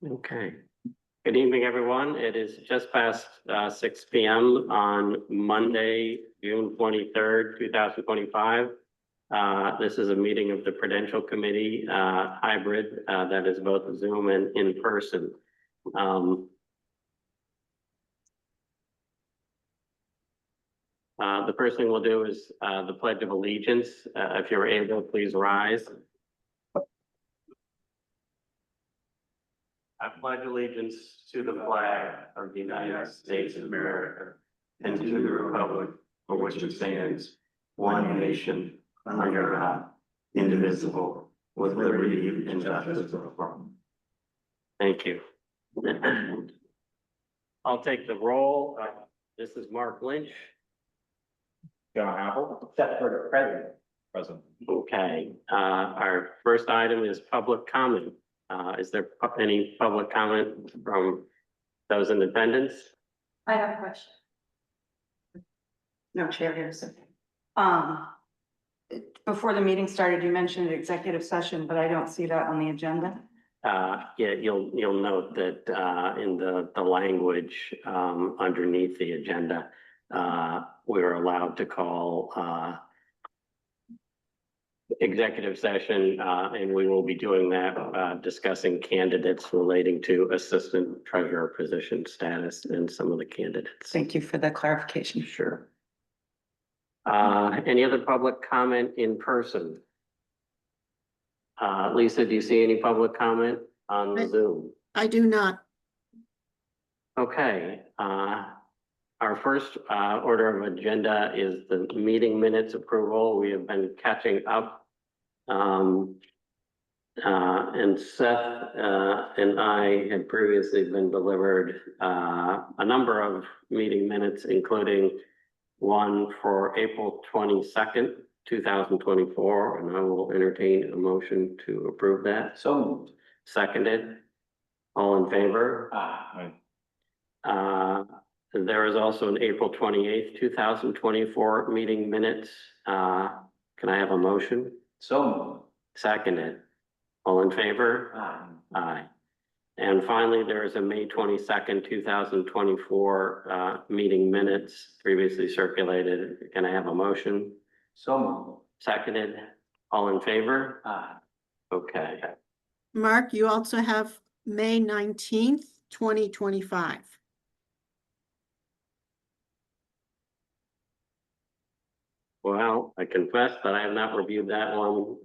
Okay. Good evening, everyone. It is just past 6 p.m. on Monday, June 23rd, 2025. This is a meeting of the Prudential Committee hybrid that is both Zoom and in person. The first thing we'll do is the Pledge of Allegiance. If you're able, please rise. I pledge allegiance to the flag of the United States of America and to the republic for which it stands, one nation, under God, indivisible, with liberty and justice for all. Thank you. I'll take the roll. This is Mark Lynch. John Apple. Except for the president. Present. Okay, our first item is public comment. Is there any public comment from those in attendance? I have a question. No, Chair Harrison. Before the meeting started, you mentioned executive session, but I don't see that on the agenda. Yeah, you'll note that in the language underneath the agenda, we're allowed to call executive session, and we will be doing that, discussing candidates relating to assistant treasurer position status and some of the candidates. Thank you for the clarification. Sure. Any other public comment in person? Lisa, do you see any public comment on the Zoom? I do not. Okay, our first order of agenda is the meeting minutes approval. We have been catching up. And Seth and I had previously been delivered a number of meeting minutes, including one for April 22nd, 2024, and I will entertain a motion to approve that. So moved. Seconded. All in favor? Aye. There is also an April 28th, 2024 meeting minutes. Can I have a motion? So moved. Seconded. All in favor? Aye. Aye. And finally, there is a May 22nd, 2024 meeting minutes previously circulated. Can I have a motion? So moved. Seconded. All in favor? Aye. Okay. Mark, you also have May 19th, 2025. Well, I confess that I have not reviewed that one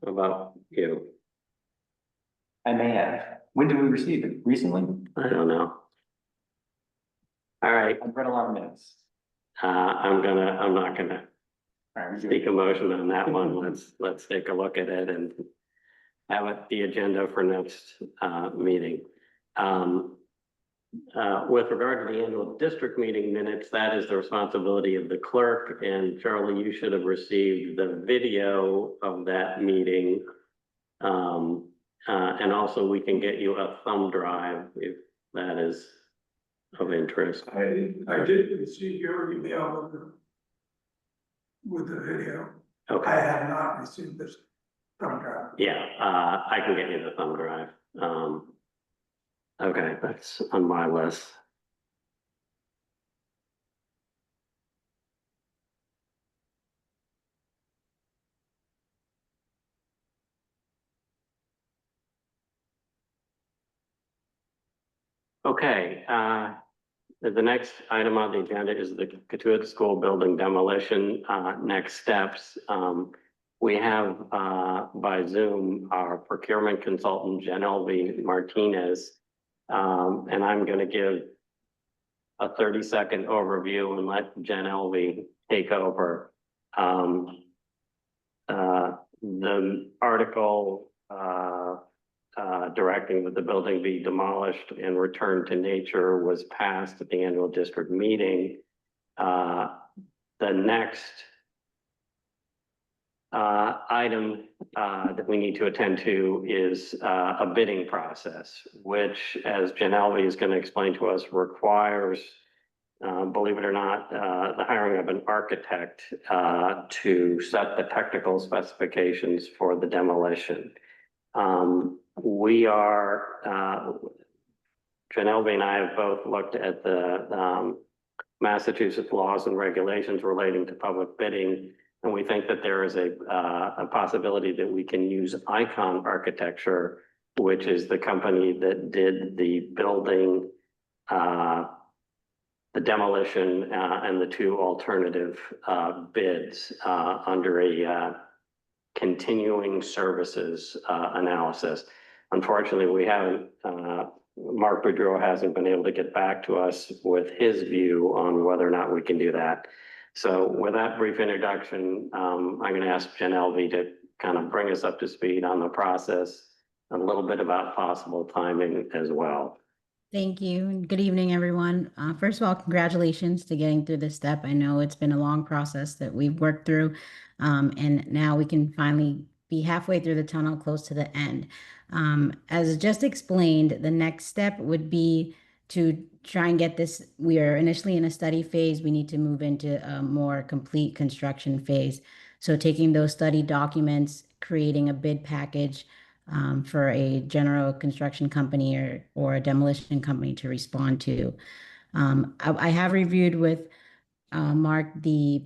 about you. I may have. When did we receive it? Recently? I don't know. All right, I've read a lot of minutes. I'm not gonna All right, speak a motion on that one. Let's take a look at it and have it the agenda for next meeting. With regard to the annual district meeting minutes, that is the responsibility of the clerk, and Charlie, you should have received the video of that meeting. And also we can get you a thumb drive if that is of interest. I did receive your email with the video. Okay. I have not received this thumb drive. Yeah, I can get you the thumb drive. Okay, that's on my list. Okay, the next item on the agenda is the Katuitt School Building demolition, next steps. We have by Zoom our procurement consultant, Jen Elvie Martinez. And I'm going to give a 30-second overview and let Jen Elvie take over. The article directing that the building be demolished and returned to nature was passed at the annual district meeting. The next item that we need to attend to is a bidding process, which, as Jen Elvie is going to explain to us, requires, believe it or not, the hiring of an architect to set the technical specifications for the demolition. we are, Janelle and I have both looked at the, Massachusetts laws and regulations relating to public bidding. And we think that there is a possibility that we can use Icon Architecture, which is the company that did the building, the demolition, and the two alternative, bids, under a, continuing services, analysis. Unfortunately, we haven't, Mark Boudreau hasn't been able to get back to us with his view on whether or not we can do that. So with that brief introduction, I'm going to ask Jen Elvey to kind of bring us up to speed on the process, and a little bit about possible timing as well. Thank you. And good evening, everyone. First of all, congratulations to getting through this step. I know it's been a long process that we've worked through, and now we can finally be halfway through the tunnel, close to the end. As just explained, the next step would be to try and get this. We are initially in a study phase. We need to move into a more complete construction phase. So taking those study documents, creating a bid package, for a general construction company or a demolition company to respond to. I have reviewed with Mark the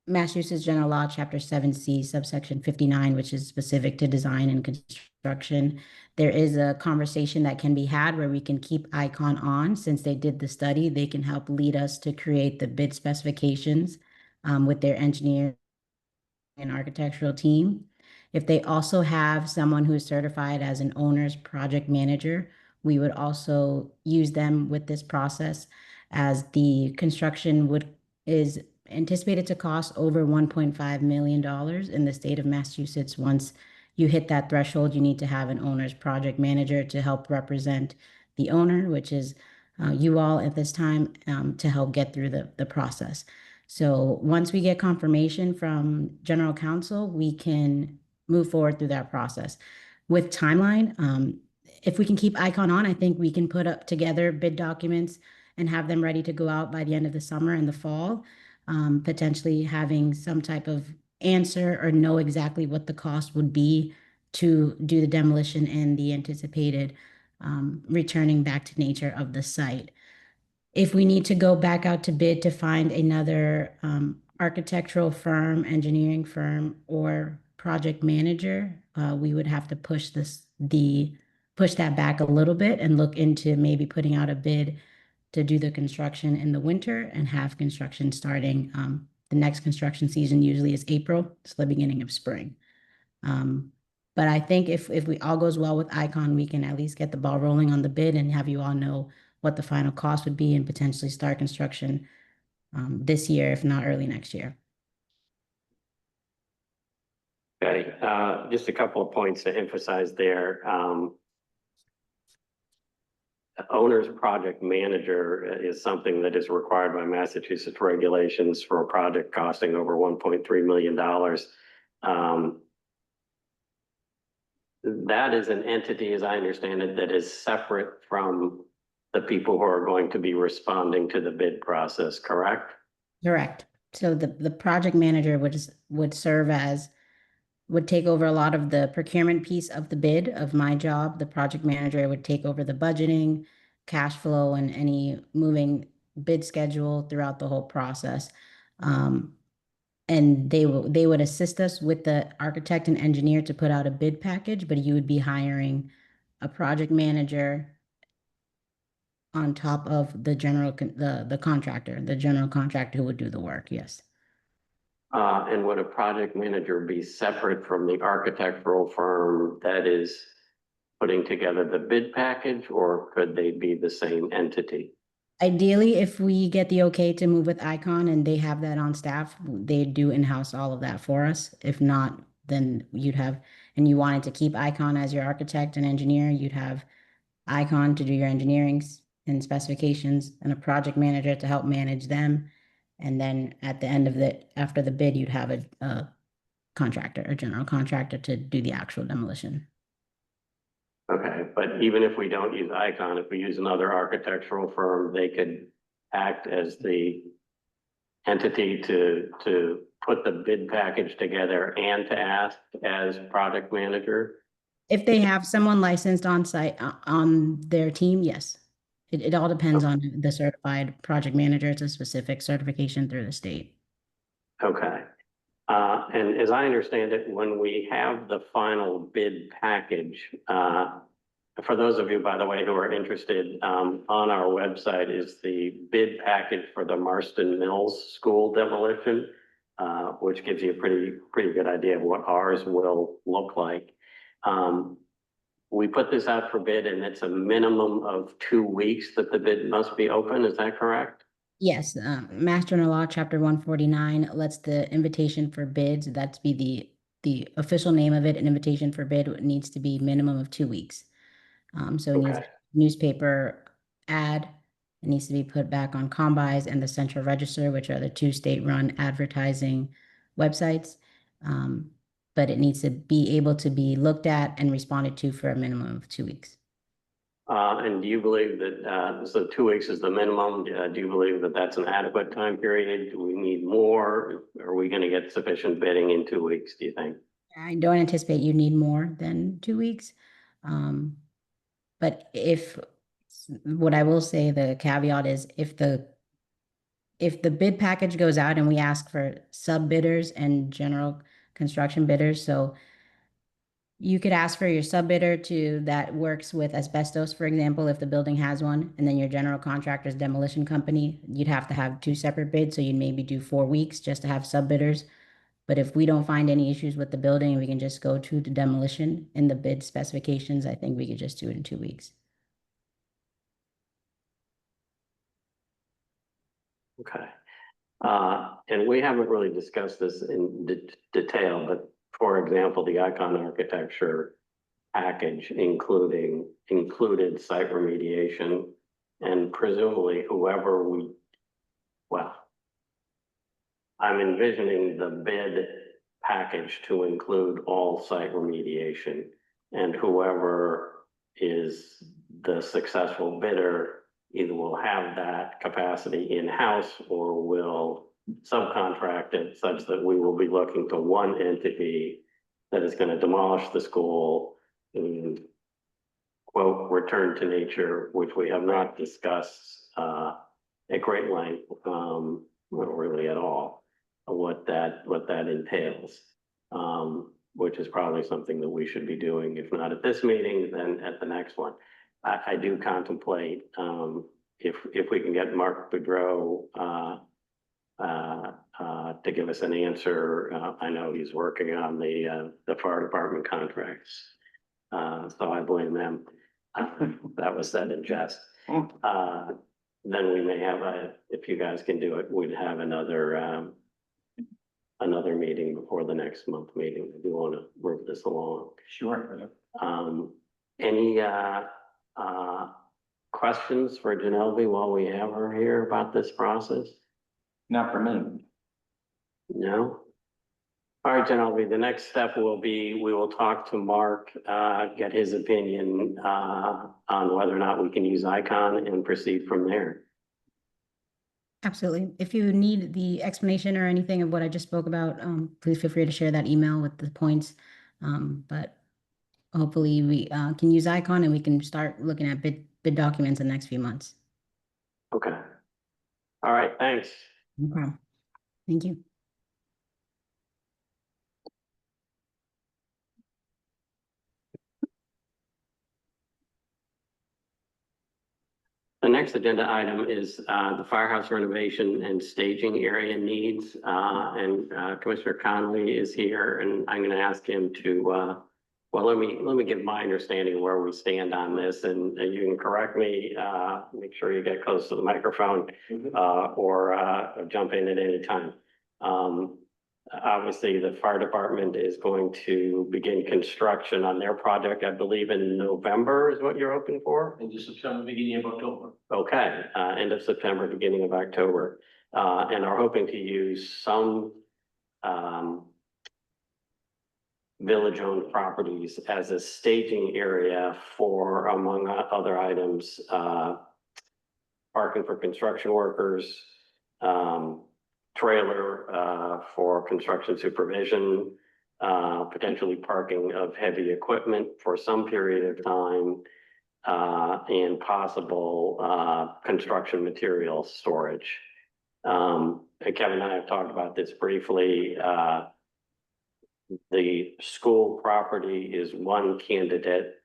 Massachusetts General Law, Chapter 7C, subsection 59, which is specific to design and construction. There is a conversation that can be had where we can keep Icon on. Since they did the study, they can help lead us to create the bid specifications with their engineer and architectural team. If they also have someone who is certified as an owner's project manager, we would also use them with this process, as the construction is anticipated to cost over $1.5 million in the state of Massachusetts. Once you hit that threshold, you need to have an owner's project manager to help represent the owner, which is you all at this time, to help get through the process. So once we get confirmation from general counsel, we can move forward through that process. With timeline, if we can keep Icon on, I think we can put up together bid documents and have them ready to go out by the end of the summer and the fall, potentially having some type of answer or know exactly what the cost would be to do the demolition and the anticipated returning back to nature of the site. If we need to go back out to bid to find another architectural firm, engineering firm, or project manager, we would have to push that back a little bit and look into maybe putting out a bid to do the construction in the winter and have construction starting. The next construction season usually is April, so the beginning of spring. But I think if we all goes well with Icon, we can at least get the ball rolling on the bid and have you all know what the final cost would be and potentially start construction this year, if not early next year. Okay, just a couple of points to emphasize there. Owner's project manager is something that is required by Massachusetts regulations for a project costing over $1.3 million. That is an entity, as I understand it, that is separate from the people who are going to be responding to the bid process, correct? Correct. So the project manager would take over a lot of the procurement piece of the bid of my job. The project manager would take over the budgeting, cash flow, and any moving bid schedule throughout the whole process. And they would assist us with the architect and engineer to put out a bid package, but you would be hiring a project manager on top of the general contractor who would do the work. Yes. And would a project manager be separate from the architectural firm that is putting together the bid package, or could they be the same entity? Ideally, if we get the okay to move with Icon and they have that on staff, they do in-house all of that for us. If not, then and you wanted to keep Icon as your architect and engineer, you'd have Icon to do your engineering and specifications and a project manager to help manage them. And then at the end of after the bid, you'd have a contractor, a general contractor to do the actual demolition. Okay, but even if we don't use Icon, if we use another architectural firm, they could act as the entity to put the bid package together and to act as project manager? If they have someone licensed on site, on their team, yes. It all depends on the certified project manager. It's a specific certification through the state. Okay. And as I understand it, when we have the final bid package, for those of you, by the way, who are interested, on our website is the bid package for the Marston Mills School demolition, which gives you a pretty good idea of what ours will look like. We put this out for bid and it's a minimum of 2 weeks that the bid must be open. Is that correct? Yes, Mass General Law, Chapter 149 lets the invitation for bids, that's be the official name of it, an invitation for bid needs to be minimum of 2 weeks. So it needs Okay. newspaper ad, it needs to be put back on Combis and the Central Register, which are the two state-run advertising websites. But it needs to be able to be looked at and responded to for a minimum of 2 weeks. And do you believe that, so 2 weeks is the minimum? Do you believe that that's an adequate time period? Do we need more? Are we going to get sufficient bidding in 2 weeks, do you think? I don't anticipate you need more than 2 weeks. But what I will say, the caveat is if the bid package goes out and we ask for sub bidders and general construction bidders, so you could ask for your sub bidder that works with asbestos, for example, if the building has one, and then your general contractor's demolition company, you'd have to have 2 separate bids, so you'd maybe do 4 weeks just to have sub bidders. But if we don't find any issues with the building, we can just go to the demolition in the bid specifications. I think we could just do it in 2 weeks. Okay. And we haven't really discussed this in detail, but for example, the Icon architecture package included site remediation and presumably well, I'm envisioning the bid package to include all site remediation, and whoever is the successful bidder either will have that capacity in-house or will subcontract it such that we will be looking to one entity that is going to demolish the school and quote, return to nature, which we have not discussed at great length, not really at all, what that entails, which is probably something that we should be doing, if not at this meeting, then at the next one. I do contemplate if we can get Mark Boudreau to give us an answer. I know he's working on the fire department contracts, so I blame them. That was said in jest. Then we may have if you guys can do it, we'd have another meeting before the next month meeting. If you want to move this along. Sure. Any questions for Janelle while we have her here about this process? Not for me. No? All right, Janelle, the next step will be, we will talk to Mark, get his opinion on whether or not we can use Icon and proceed from there. Absolutely. If you need the explanation or anything of what I just spoke about, please feel free to share that email with the points. But hopefully we can use Icon and we can start looking at bid documents in the next few months. Okay. All right, thanks. No problem. Thank you. The next agenda item is the firehouse renovation and staging area needs. And Commissioner Connolly is here, and I'm going to ask him to, well, let me give my understanding of where we stand on this, and you can correct me, make sure you get close to the microphone, or jump in at any time. Obviously, the fire department is going to begin construction on their project, I believe in November is what you're hoping for? Into September, beginning of October. Okay, end of September, beginning of October, and are hoping to use some village-owned properties as a staging area for, among other items, parking for construction workers, trailer for construction supervision, potentially parking of heavy equipment for some period of time, and possible, construction material storage. And Kevin and I have talked about this briefly. The school property is one candidate,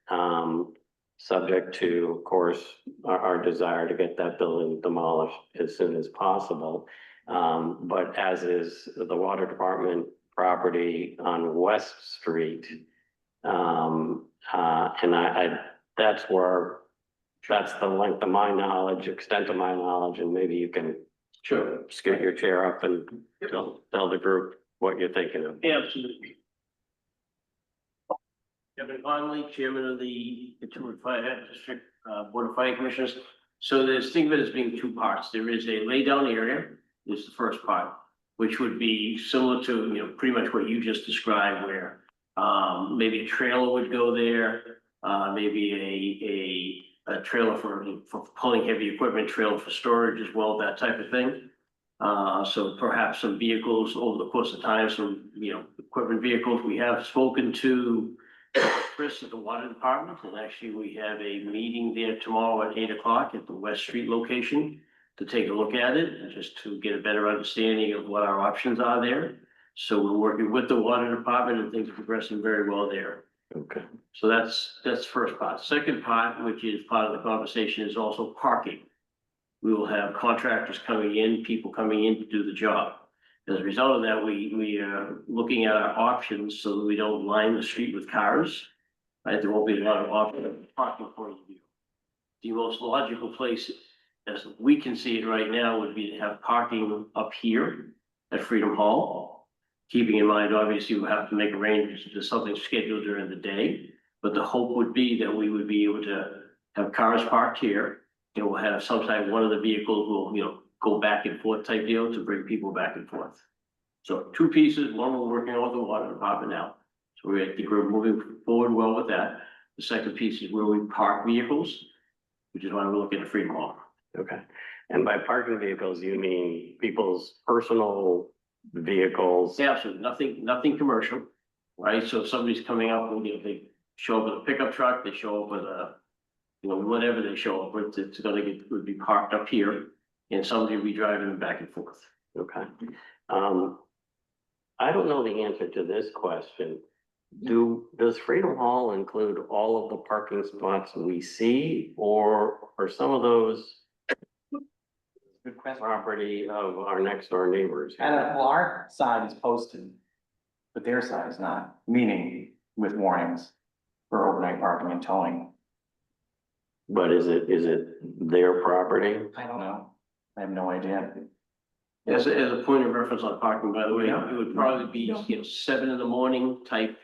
subject to, of course, our desire to get that building demolished as soon as possible. But as is the water department property on West Street. And that's the length of my knowledge, extent of my knowledge, and maybe you can scoot your chair up and tell the group what you're thinking of. Absolutely. Kevin Conley, Chairman of the Katuitt Fire District Board of Fire Commissioners. So there's, think of it as being two parts. There is a laydown area, is the first part, which would be similar to, you know, pretty much what you just described, where maybe a trailer would go there, maybe a trailer for pulling heavy equipment, trailer for storage as well, that type of thing. So perhaps some vehicles over the course of time, some, you know, equipment vehicles. We have spoken to Chris at the water department, and actually we have a meeting there tomorrow at 8 o'clock at the West Street location to take a look at it and just to get a better understanding of what our options are there. So we're working with the water department and things are progressing very well there. Okay. So that's first part. Second part, which is part of the conversation, is also parking. We will have contractors coming in, people coming in to do the job. As a result of that, we are looking at our options so that we don't line the street with cars. Right, there won't be a lot of options from a parking point of view. The most logical place, as we can see it right now, would be to have parking up here at Freedom Hall. Keeping in mind, obviously, we'll have to make arrangements if there's something scheduled during the day. But the hope would be that we would be able to have cars parked here. And we'll have sometimes one of the vehicles will, you know, go back and forth type deal to bring people back and forth. So two pieces, one we're working on with the water department now. So I think we're moving forward well with that. The second piece is where we park vehicles, which is why we're looking at Freedom Hall. Okay. And by parking vehicles, you mean people's personal vehicles? Absolutely, nothing commercial, right? So if somebody's coming up, and, you know, they show up with a pickup truck, they show up with a, you know, whatever they show up with, it's gonna would be parked up here. And somebody will be driving them back and forth. Okay. I don't know the answer to this question. Does Freedom Hall include all of the parking spots we see, or are some of those Good question. property of our next door neighbors? And well, our side is posted, but their side is not, meaning with warnings for overnight parking and towing. But is it their property? I don't know. I have no idea. As a point of reference on parking, by the way, it would probably be, you know, 7 in the morning type.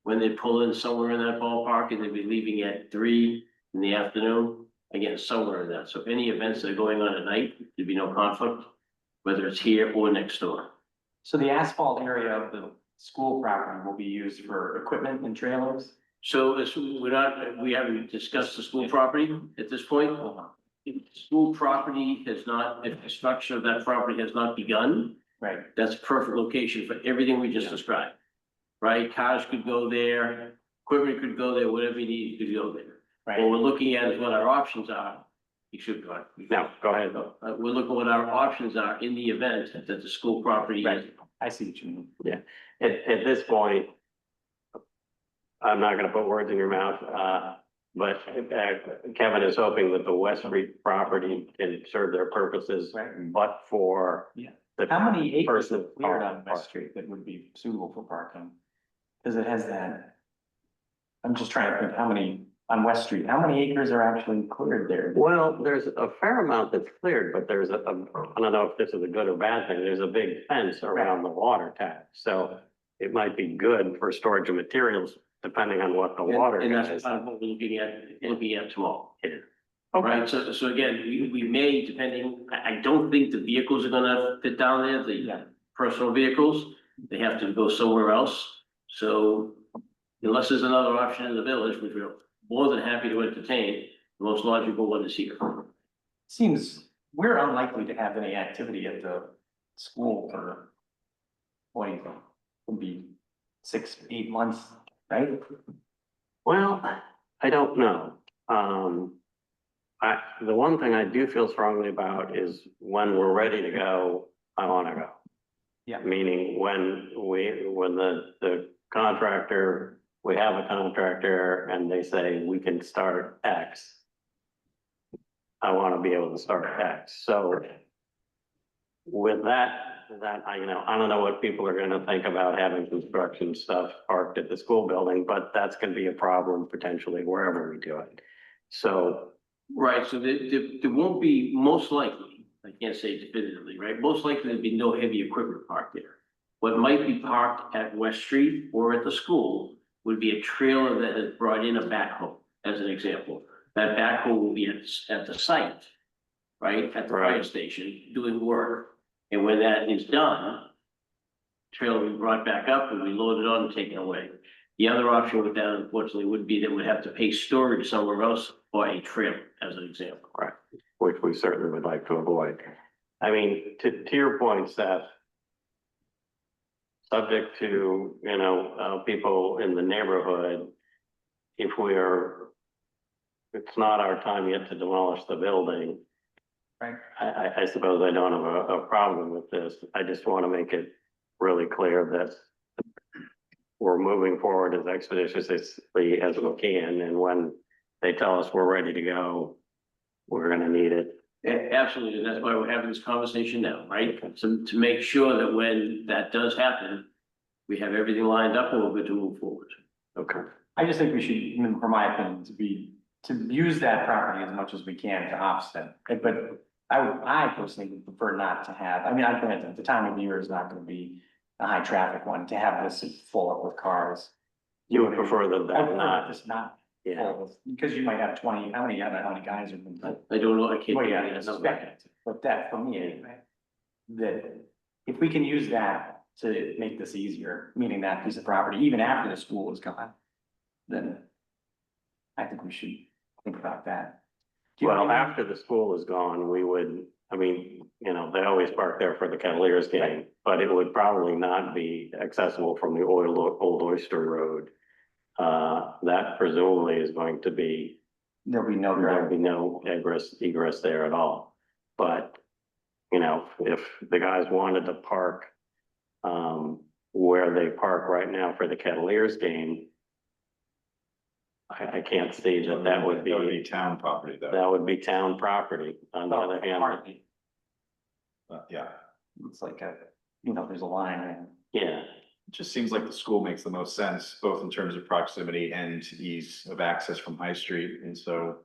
When they pull in somewhere in that ballpark, and they'd be leaving at 3 in the afternoon, again, somewhere in that. So any events that are going on at night, there'd be no conflict, whether it's here or next door. So the asphalt area of the school property will be used for equipment and trailers? So we haven't discussed the school property at this point. If the school property has not, if construction of that property has not begun, Right. that's a perfect location for everything we just described. Right, cars could go there, equipment could go there, whatever you need could go there. What Right. we're looking at is what our options are. You should go. No, go ahead. We're looking at what our options are in the event that the school property is. Right. I see what you mean. At this point, I'm not gonna put words in your mouth, but Kevin is hoping that the West Street property can serve their purposes, Right. but for Yeah. the How many acres person are cleared on West Street that would be suitable for parking? Cause it has that. I'm just trying to think how many on West Street, how many acres are actually cleared there? Well, there's a fair amount that's cleared, but there's I don't know if this is a good or bad thing, there's a big fence around the water tap. So it might be good for storage of materials, depending on what the water And is. that's kind of what we're looking at tomorrow. Okay. Right, so again, we may, depending, I don't think the vehicles are gonna fit down there, Yeah. the personal vehicles. They have to go somewhere else. So unless there's another option in the village, which we're more than happy to entertain, the most logical one is here. Seems, we're unlikely to have any activity at the school for. Would be 6, 8 months, right? Well, I don't know. The one thing I do feel strongly about is when we're ready to go, I wanna go. Yeah. Meaning when the contractor, we have a contractor and they say we can start X. I wanna be able to start X, so. With that, I don't know what people are gonna think about having construction stuff parked at the school building, but that's gonna be a problem potentially wherever we do it. So, Right, so there won't be, most likely, I can't say definitively, right? Most likely there'd be no heavy equipment parked there. What might be parked at West Street or at the school would be a trailer that has brought in a backhoe, as an example. That backhoe will be at the site, right, at the fire Right. station, doing work. And when that is done, trailer will be brought back up and be loaded on and taken away. The other option with that, unfortunately, would be that we'd have to pay storage somewhere else for a trailer, as an example. which we certainly would like to avoid. I mean, to your point, Seth. Subject to, people in the neighborhood, if it's not our time yet to demolish the building. Right. I suppose I don't have a problem with this. I just want to make it really clear that we're moving forward as expeditiously as we can, and when they tell us we're ready to go, we're gonna need it. Absolutely, and that's why we're having this conversation now, right? So to make sure that when that does happen, we have everything lined up and we're good to move forward. Okay. I just think we should, from my opinion, to use that property as much as we can to offset. But I personally would prefer not to have, I mean, I grant the time of year is not gonna be a high traffic one, to have this full up with cars. You would prefer that I prefer not, this not, yeah. full, because you might have 20, how many guys are. I don't know, I can't. Well, yeah, give you that number. speculative, but that for me anyway, that if we can use that to make this easier, meaning that piece of property, even after the school is gone, then I think we should think about that. Do you have Well, any- after the school is gone, we would, they always park there for the Cavaliers game, but it would probably not be accessible from the Old Oyster Road. That presumably is going to be, There'll be no there'll be driveway. no egress there at all. But, if the guys wanted to park, where they park right now for the Cavaliers game, I can't see that would be, town property though. that would be town property. On the other hand, Partly. Yeah, It's like there's a line there. yeah, it just seems like the school makes the most sense, both in terms of proximity and ease of access from High Street, and so.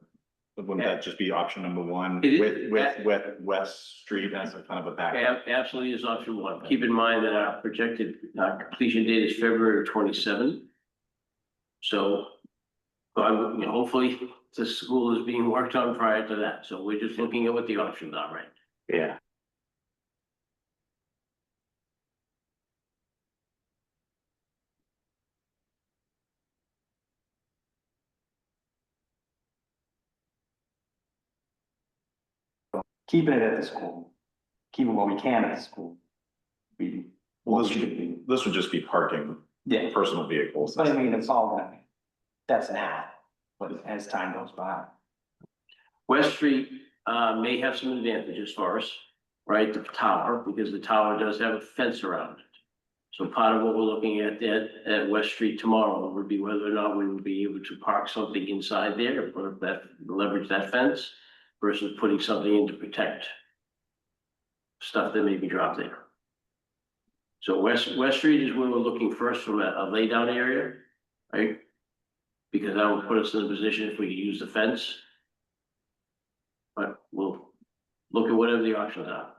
Wouldn't that just be option number one It is- with West Street as a kind of a backup? Absolutely is option one. Keep in mind that our projected completion date is February 27. So, hopefully the school is being worked on prior to that. So we're just looking at what the options are, right? yeah. Keeping it at the school, keeping what we can at the school. Well, Should be. this would just be parking Yeah, personal vehicles. but I mean, it's all that's now, but as time goes by. West Street may have some advantages for us, right? The tower, because the tower does have a fence around it. So part of what we're looking at West Street tomorrow would be whether or not we would be able to park something inside there, or leverage that fence versus putting something in to protect stuff that may be dropped there. So West Street is where we're looking first from a laydown area, right? Because that will put us in a position if we use the fence. But we'll look at whatever the options are.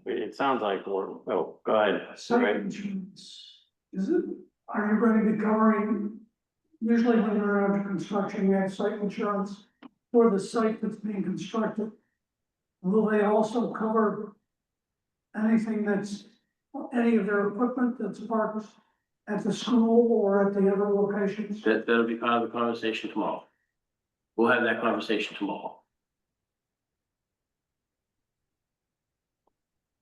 It sounds like go ahead. Site Right. insurance, are you going to be covering, usually when you're under construction, you have site insurance for the site that's being constructed. Will they also cover anything any of their equipment that's parked at the school or at the other locations? That'll be part of the conversation tomorrow. We'll have that conversation tomorrow.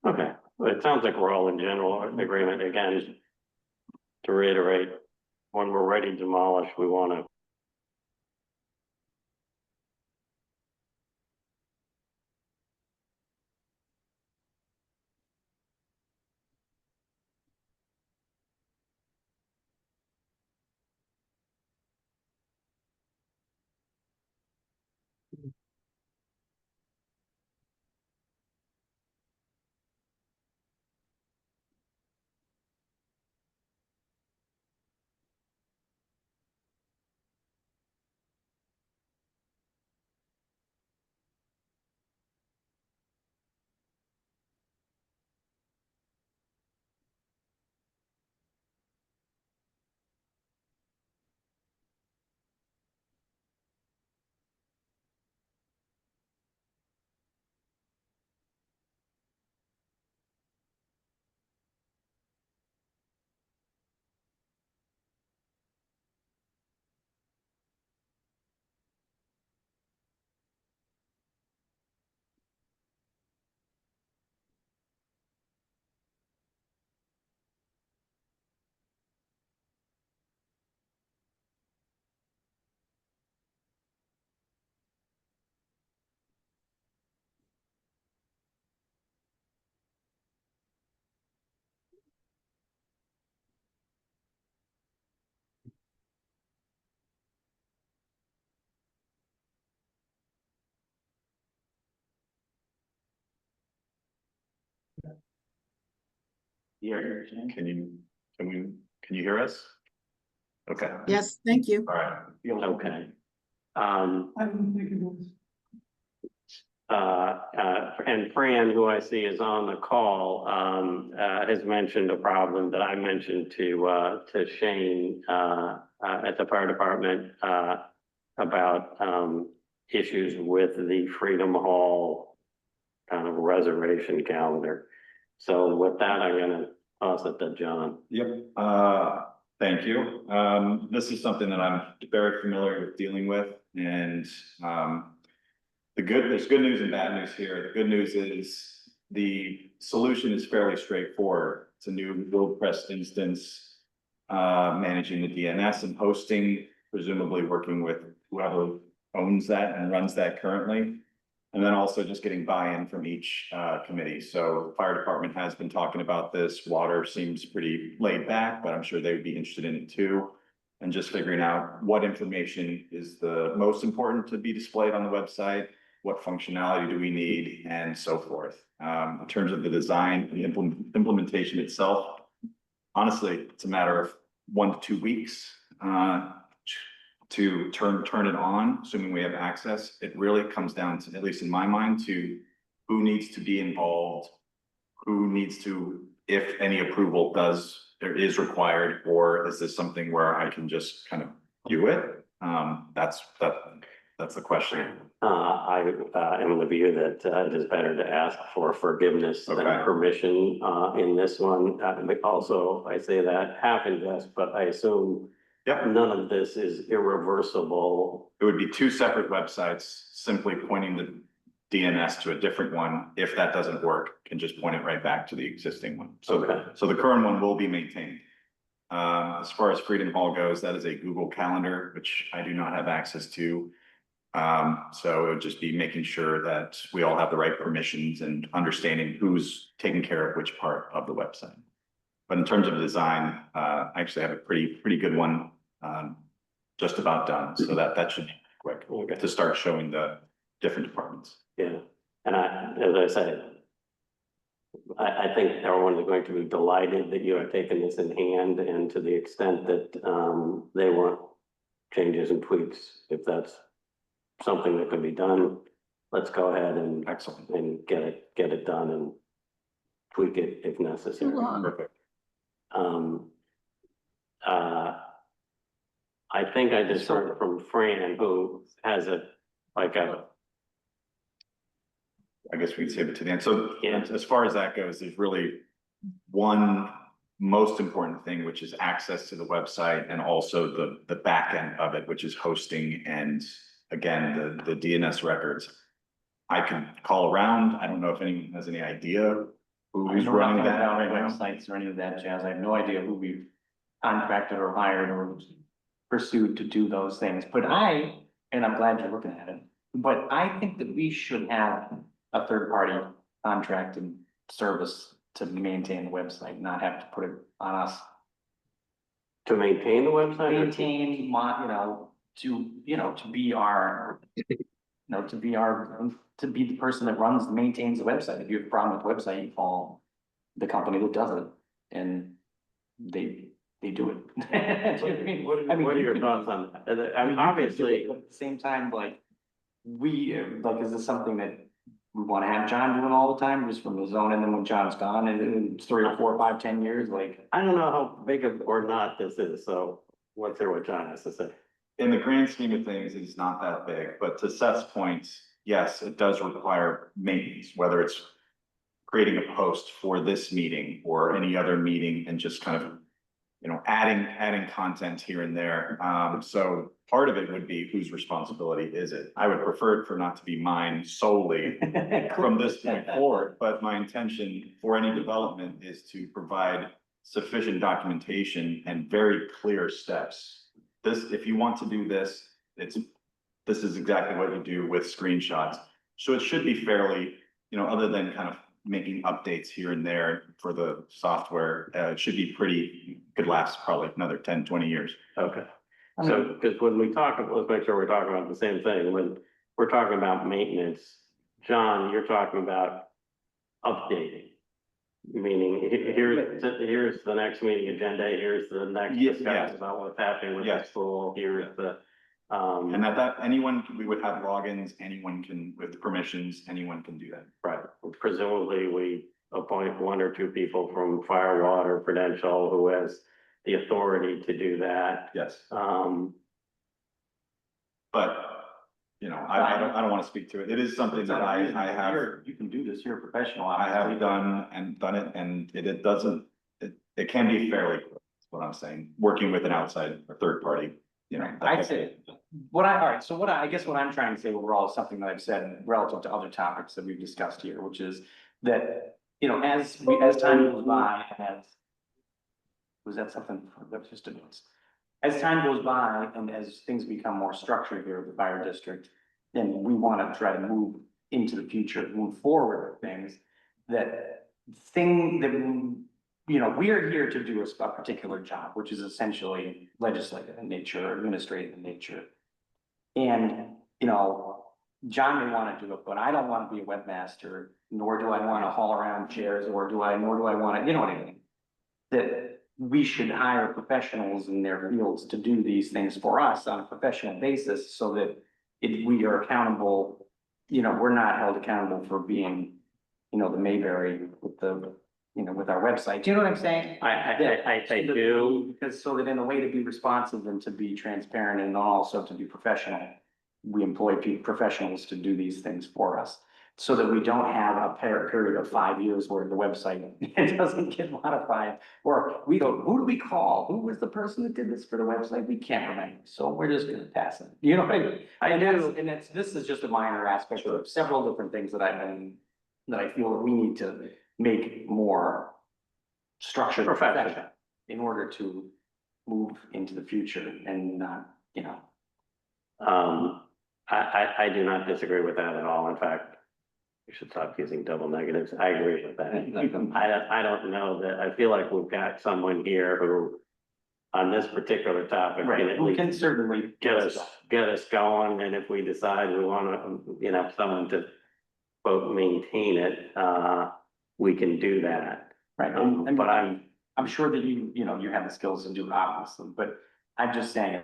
Okay, it sounds like we're all in general agreement. Again, to reiterate, when we're ready to demolish, we want to Can you hear us? Okay, Yes, thank you. all right. okay. I didn't think it was. And Fran, who I see is on the call, has mentioned a problem that I mentioned to Shane, at the fire department, about, issues with the Freedom Hall kind of reservation calendar. So with that, I'm gonna toss it to John. Yep, thank you. This is something that I'm very familiar with dealing with, and, there's good news and bad news here. The good news is the solution is fairly straightforward. It's a new WordPress instance, managing the DNS and hosting, presumably working with whoever owns that and runs that currently. And then also just getting buy-in from each committee. So the fire department has been talking about this. Water seems pretty laid back, but I'm sure they would be interested in it too. And just figuring out what information is the most important to be displayed on the website, what functionality do we need, and so forth. In terms of the design, the implementation itself, honestly, it's a matter of 1 to 2 weeks to turn it on, assuming we have access. It really comes down to, at least in my mind, to who needs to be involved, who needs to, if any approval is required, or is this something where I can just kind of do it? That's the question. I am of the view that it is better to ask for forgiveness than Okay. permission in this one. But also, I say that half in jest, but I assume Yep, none of this is irreversible. it would be 2 separate websites, simply pointing the DNS to a different one. If that doesn't work, can just point it right back to the existing one. Okay. So the current one will be maintained. As far as Freedom Hall goes, that is a Google Calendar, which I do not have access to. So it would just be making sure that we all have the right permissions and understanding who's taking care of which part of the website. But in terms of design, I actually have a pretty good one, just about done. So that should be quick. We'll get to start showing the different departments. Yeah, and as I said, I think everyone is going to be delighted that you have taken this in hand, and to the extent that they want changes and tweaks, if that's something that can be done, let's go ahead and Excellent. and get it done and tweak it if necessary. Perfect. I think I just heard from Fran, who has I guess we can save it to the end. So Yeah. as far as that goes, there's really one most important thing, which is access to the website, and also the back end of it, which is hosting and, again, the DNS records. I can call around. I don't know if anyone has any idea I who's know running nothing that about right now. websites or any of that jazz. I have no idea who we've contracted or hired or pursued to do those things. But and I'm glad you're looking at it, but I think that we should have a third party contracted service to maintain the website, not have to put it on us. To maintain the website? or to- Maintain to be our, to be the person that maintains the website. If you have a problem with the website, you call the company that does it, and they do it. Do you know what I mean? What are you your could- thoughts on that? I mean, you could do obviously, it, but at the same time, like, is this something that we wanna have John doing all the time, just from his own, and then when John's gone, and in 3 or 4 or 5, 10 years, like. I don't know how big of or not this is, so let's hear what John has to say. In the grand scheme of things, it's not that big, but to Seth's point, yes, it does require maintenance, whether it's creating a post for this meeting or any other meeting and just kind of, adding content here and there. So part of it would be whose responsibility is it? I would prefer it for not to be mine solely from this point forward, but my intention for any development is to provide sufficient documentation and very clear steps. If you want to do this, this is exactly what you do with screenshots. So it should be fairly, other than kind of making updates here and there for the software, it should be could last probably another 10, 20 years. Okay. So, because when we talk, let's make sure we're talking about the same thing. When we're talking about maintenance, John, you're talking about updating. Meaning, here's the next meeting agenda, here's the next Yes, discussion yes. about what's happening with the Yes. school, here's the, And we would have logins, anyone can, with permissions, anyone can do that. right, presumably we appoint 1 or 2 people from Fire, Water, Prudential, who has the authority to do that. Yes, Um, but, I don't want to speak to it. It is something that I have. You can do this, you're a professional. I have obviously. done it, and it doesn't, it can be fairly, quick, is what I'm saying, working with an outside or third party, I'd say, I guess what I'm trying to say overall is something that I've said relative to other topics that we've discussed here, which is that, as time goes by, was that something, that was just a noise? As time goes by and as things become more structured here at the fire district, then we want to try to move into the future, move forward with things we are here to do a particular job, which is essentially legislative in nature, administrative in nature. And, John may want to do it, but I don't want to be a webmaster, nor do I want to haul around chairs, nor do I want to, you know what I mean? That we should hire professionals in their fields to do these things for us on a professional basis so that we are accountable, we're not held accountable for being, the Mayberry with with our website. Do you know what I'm saying? I do. Because so that in a way to be responsive and to be transparent and also to be professional, we employ professionals to do these things for us. So that we don't have a period of 5 years where the website it doesn't get modified, or we go, who do we call? Who was the person that did this for the website? We can't remember, so we're just gonna pass it. You know what I mean? I do, and this is just a minor aspect of several different things that I feel that we need to make more structured profession in order to move into the future and not, I do not disagree with that at all. In fact, we should stop using double negatives. I agree with that. I don't know that, I feel like we've got someone here who, on this particular topic, can at we least can certainly get us going, and if we decide we wanna, someone to quote, maintain it, we can do that. Right, But I'm sure that you have the skills to do it, obviously, but I'm just saying.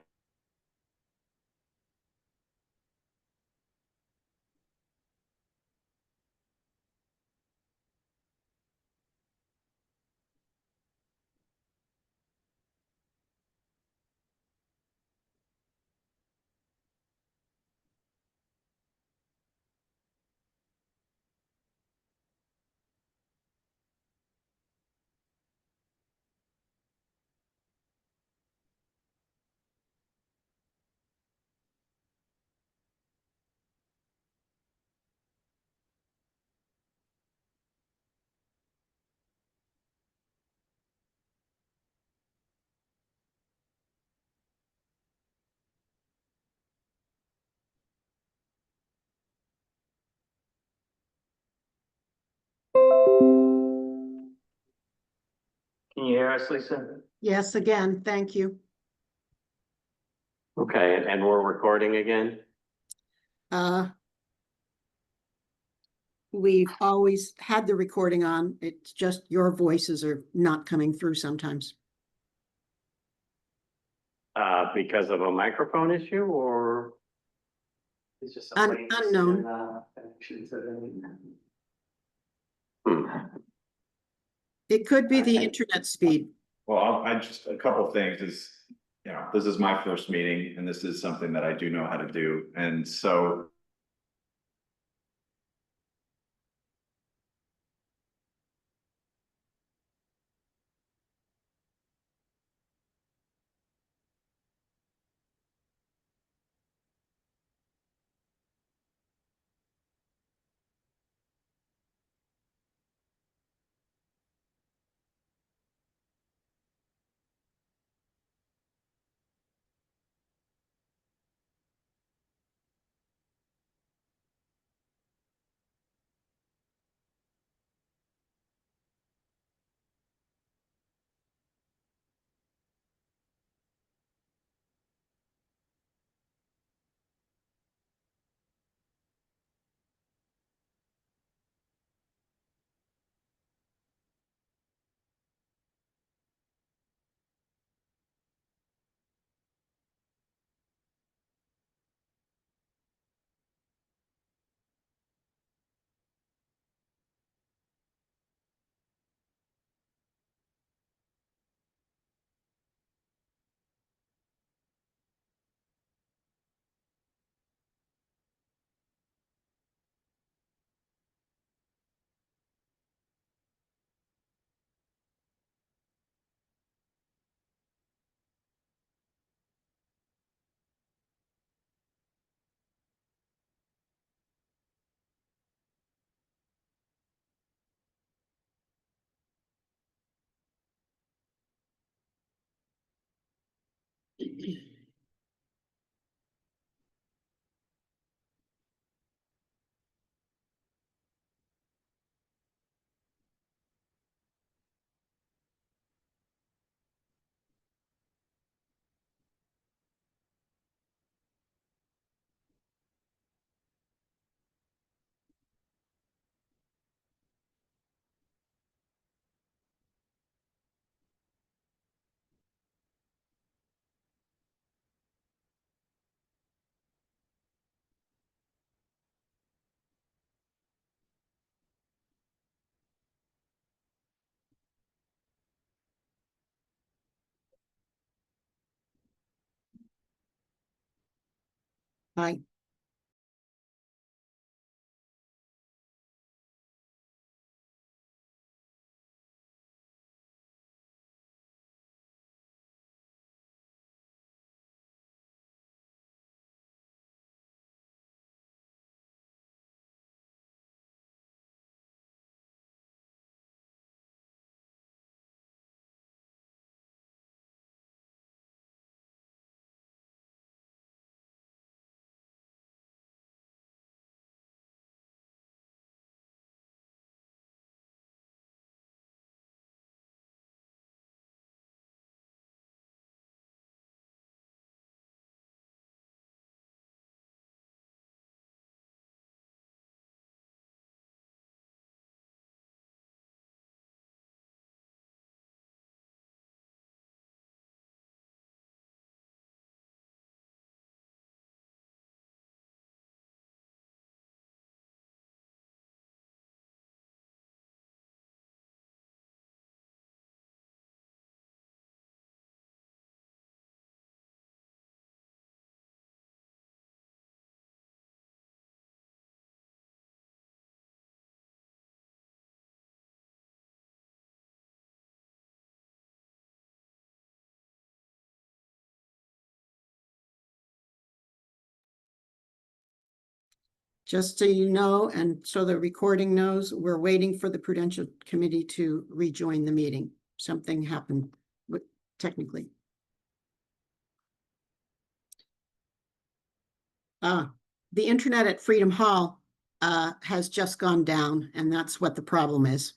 Can you hear us, Lisa? Yes, again, thank you. Okay, and we're recording again? Uh, we've always had the recording on. It's just your voices are not coming through sometimes. Because of a microphone issue or? It's just Unknown. Hmm. It could be the internet speed. Well, I just, a couple things is, you know, this is my first meeting and this is something that I do know how to do. And so Hi. Just so you know, and so the recording knows, we're waiting for the Prudential Committee to rejoin the meeting. Something happened technically. The internet at Freedom Hall has just gone down, and that's what the problem is.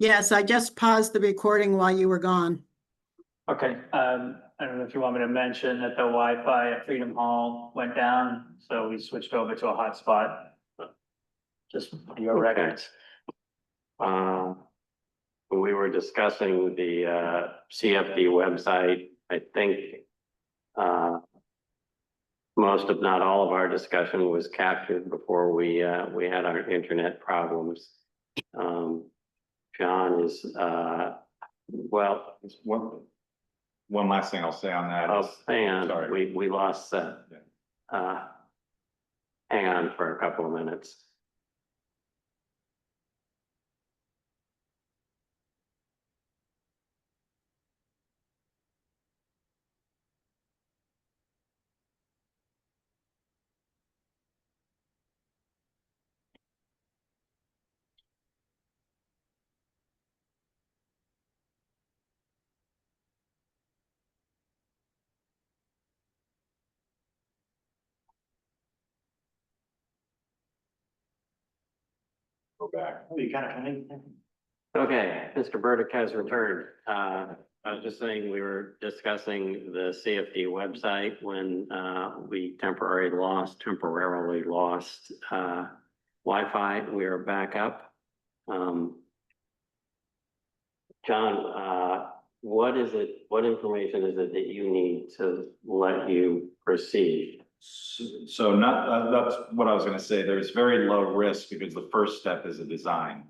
Yes, I just paused the recording while you were gone. Okay, I don't know if you want me to mention that the Wi-Fi at Freedom Hall went down, so we switched over to a hotspot. Just for your Okay. records. We were discussing the CFD website. I think most, if not all, of our discussion was captured before we had our internet problems. John is well, One last thing I'll say on that oh, is, hang on, sorry. we lost Seth. Hang on for a couple of minutes. go back. Oh, you got it coming? Okay, Mr. Burdick has returned. I was just saying, we were discussing the CFD website when we temporarily lost Wi-Fi. We are back up. John, what information is it that you need to let you proceed? So not, that's what I was gonna say. There's very low risk because the first step is a design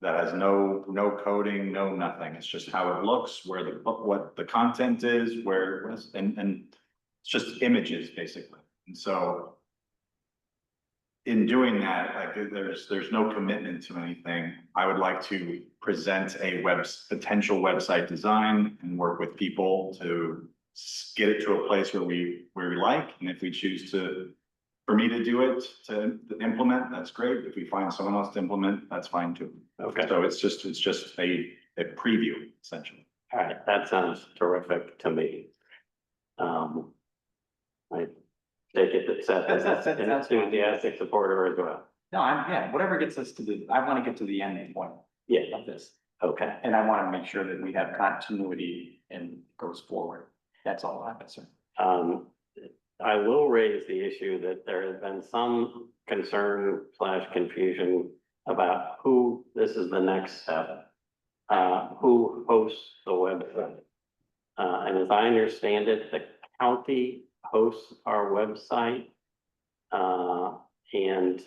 that has no coding, no nothing. It's just how it looks, what the content is, where it was, and it's just images basically. And so in doing that, like there's no commitment to anything. I would like to present a potential website design and work with people to get it to a place where we like, and if we choose for me to do it, to implement, that's great. If we find someone else to implement, that's fine too. Okay. So it's just a preview essentially. All right, that sounds terrific to me. I take it that Seth is That's an enthusiastic supporter as well. No, yeah, whatever gets us I want to get to the end point Yeah, of this. okay. And I want to make sure that we have continuity and goes forward. That's all I'm concerned. I will raise the issue that there has been some concern / confusion about this is the next step, who hosts the website. And as I understand it, the county hosts our website, and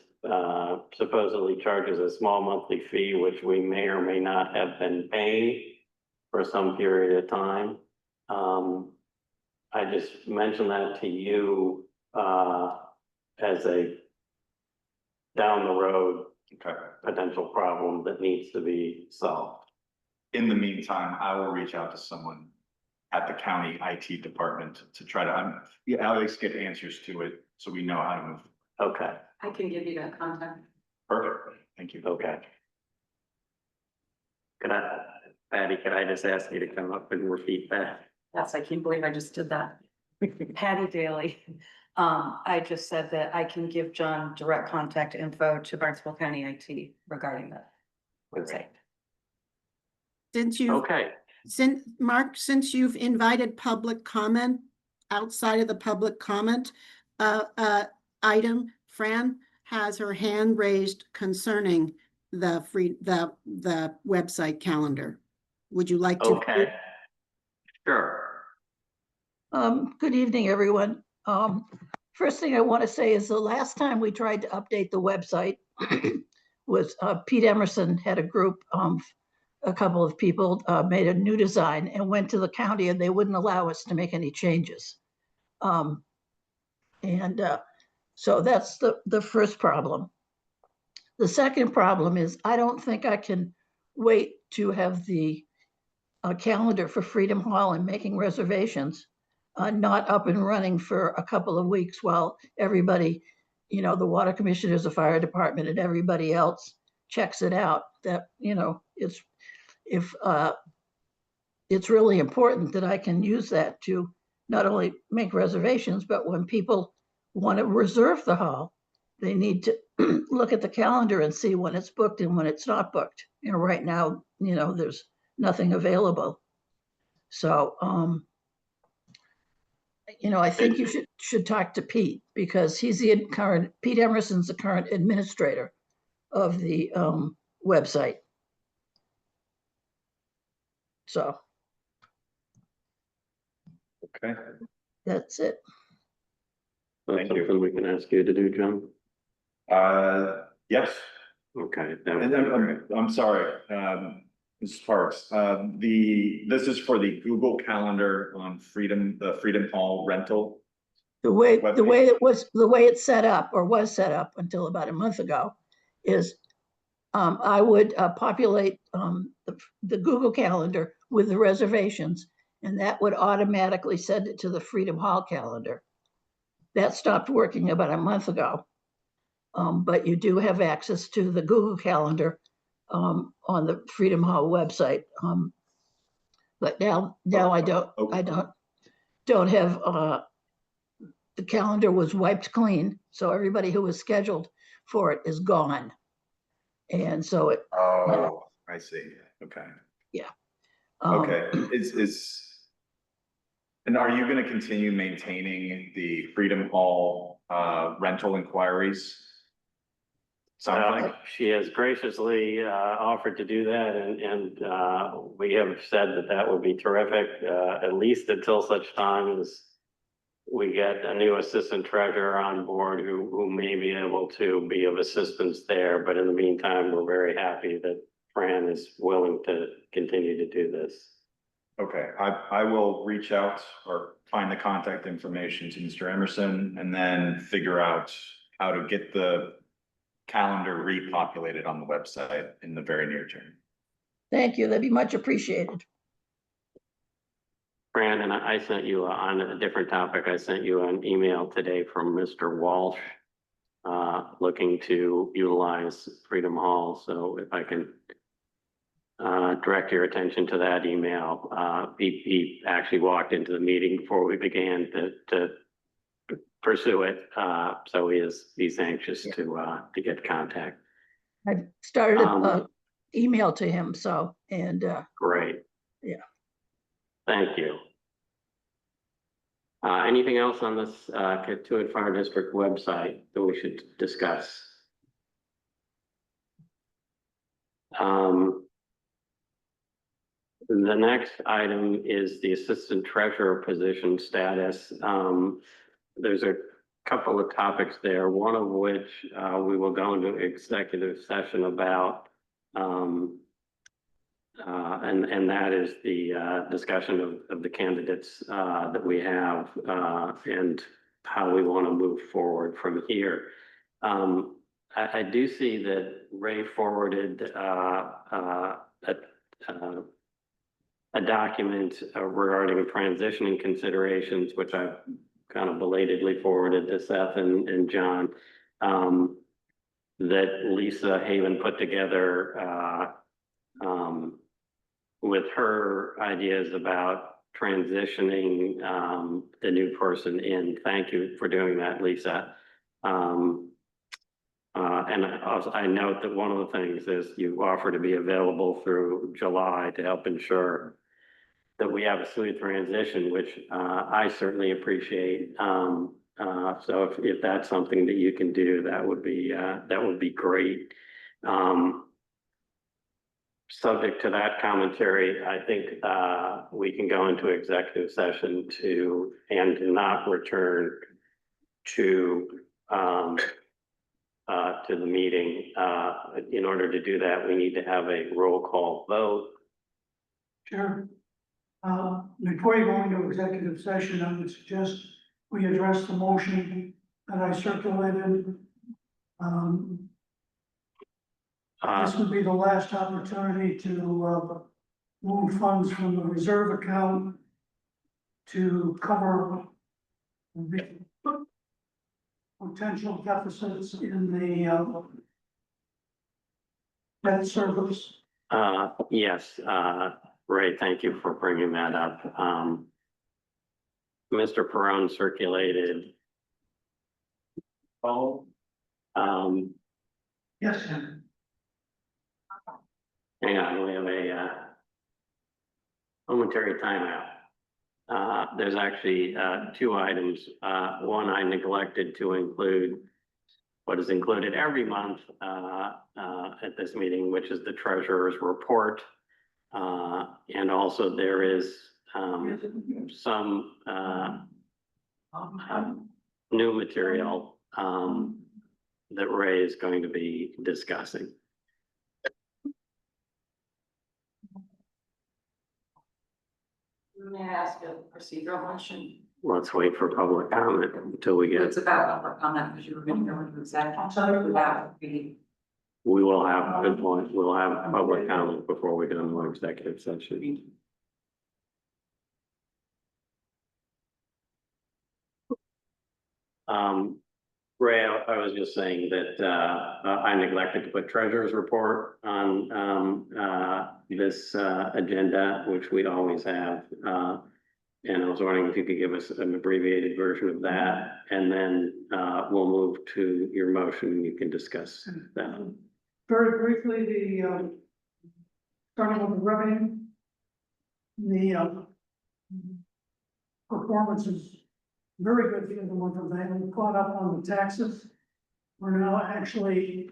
supposedly charges a small monthly fee, which we may or may not have been paying for some period of time. I just mentioned that to you as a down the road Okay. potential problem that needs to be solved. In the meantime, I will reach out to someone at the county IT department to try to, at least get answers to it, so we know how to move. Okay, I can give you that contact. Perfect, thank you. okay. Patty, could I just ask you to come up and repeat that? Yes, I can't believe I just did that. Patty Daly. I just said that I can give John direct contact info to Barnstable County IT regarding that website. Since you, Okay, Mark, since you've invited public comment outside of the public comment item, Fran has her hand raised concerning the website calendar. Would you like to? okay. Sure. Good evening, everyone. First thing I want to say is the last time we tried to update the website was Pete Emerson had a group of a couple of people made a new design and went to the county, and they wouldn't allow us to make any changes. So that's the first problem. The second problem is I don't think I can wait to have the calendar for Freedom Hall and making reservations not up and running for a couple of weeks while everybody, the water commissioners, the fire department, and everybody else checks it out. That, it's really important that I can use that to not only make reservations, but when people want to reserve the hall, they need to look at the calendar and see when it's booked and when it's not booked. Right now, there's nothing available. So, I think you should talk to Pete, because he's the Pete Emerson's the current administrator of the website. So Okay, that's it. That's Thank you. something we can ask you to do, John? yes. Okay. that would And be great. I'm sorry, Mrs. Parks, this is for the Google Calendar on the Freedom Hall rental. The way Webpage. it's set up, or was set up until about a month ago, is I would populate the Google Calendar with the reservations, and that would automatically send it to the Freedom Hall calendar. That stopped working about a month ago. But you do have access to the Google Calendar on the Freedom Hall website. But now I don't have, the calendar was wiped clean, so everybody who was scheduled for it is gone. And so it. Oh, I see, okay. Yeah. Okay, and are you gonna continue maintaining the Freedom Hall rental inquiries? Sounds like, She has graciously offered to do that, and we have said that that would be terrific, at least until such time as we get a new assistant treasurer on board who may be able to be of assistance there. But in the meantime, we're very happy that Fran is willing to continue to do this. okay, I will reach out or find the contact information to Mr. Emerson and then figure out how to get the calendar repopulated on the website in the very near term. Thank you. That'd be much appreciated. Fran, and I sent you on a different topic, I sent you an email today from Mr. Walsh looking to utilize Freedom Hall. So if I can direct your attention to that email. He actually walked into the meeting before we began to pursue it. So he's anxious to get contact. I've started an email to him, so, and Great. yeah. Thank you. Anything else on this Katuitt Fire District website that we should discuss? The next item is the assistant treasurer position status. There's a couple of topics there, one of which we will go into executive session about. And that is the discussion of the candidates that we have and how we want to move forward from here. I do see that Ray forwarded a document regarding transitioning considerations, which I've kind of belatedly forwarded to Seth and John, that Lisa Haven put together with her ideas about transitioning the new person in. Thank you for doing that, Lisa. And also, I note that one of the things is you offer to be available through July to help ensure that we have a smooth transition, which I certainly appreciate. So if that's something that you can do, that would be great. Subject to that commentary, I think we can go into executive session and not return to the meeting. In order to do that, we need to have a roll call vote. Sure. Before you go into executive session, I would suggest we address the motion that I circulated. This would be the last opportunity to move funds from the reserve account to cover the potential deficits in the debt service. Yes, Ray, thank you for bringing that up. Mr. Perone circulated Yes, Jim. Hang on, we have a momentary timeout. There's actually two items. One I neglected to include what is included every month at this meeting, which is the treasurer's report. And also there is some new material that Ray is going to be discussing. May I ask a procedural question? Let's wait for public comment until we It's get, about public comment, because you were going to go into executive without the. we will have, good point, we'll have public comment before we get into our executive session. Ray, I was just saying that I neglected to put treasurer's report on this agenda, which we always have. And I was wondering if you could give us an abbreviated version of that, and then we'll move to your motion and you can discuss that. Very briefly, starting with the revenue. The performance is very good for the month of May. We caught up on the taxes. We're now actually